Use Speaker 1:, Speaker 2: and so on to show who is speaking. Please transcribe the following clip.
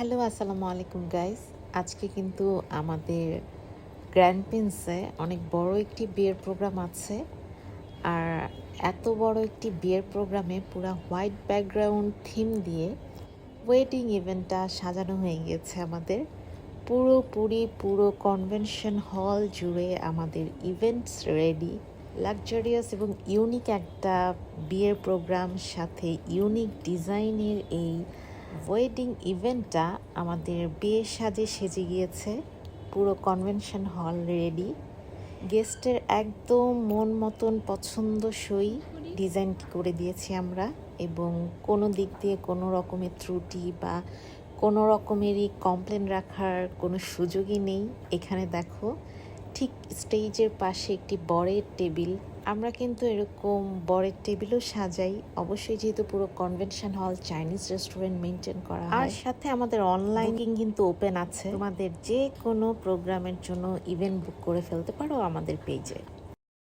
Speaker 1: Hello, আসসালামু আলাইকুম guys. আজকে কিন্তু আমাদের গ্র্যান্ড প্রিন্সে অনেক বড় একটি বিয়ের প্রোগ্রাম আছে। আর এত বড় একটি বিয়ের প্রোগ্রামে পুরা হোয়াইট ব্যাকগ্রাউন্ড থিম দিয়ে ওয়েডিং ইভেন্টটা সাজানো হয়ে গিয়েছে আমাদের। পুরো কনভেনশন হল জুড়ে আমাদের ইভেন্টস রেডি। লাক্সারিয়াস এবং ইউনিক একটা বিয়ের প্রোগ্রাম সাথে ইউনিক ডিজাইনের এই ওয়েডিং ইভেন্টটা আমাদের বিয়ের সাজে সেজে গিয়েছে। পুরো কনভেনশন হল রেডি। গেস্টের একদম মন মতন পছন্দসই ডিজাইন করে দিয়েছি আমরা, এবং কোনো দিক দিয়ে কোনো রকমের ত্রুটি বা কোনো রকমেরই কমপ্লেন রাখার কোনো সুযোগই নেই। এখানে দেখো, ঠিক স্টেজের পাশে একটি বরের টেবিল। আমরা কিন্তু এরকম বরের টেবিলও সাজাই, অবশ্যই যেহেতু পুরো convention hall Chinese restaurant maintain করা হয়। আর সাথে আমাদের অনলাইন বুকিং কিন্তু ওপেন আছে। তোমাদের যে কোনো প্রোগ্রামের জন্য ইভেন্ট বুক করে ফেলতে পারো আমাদের পেজে।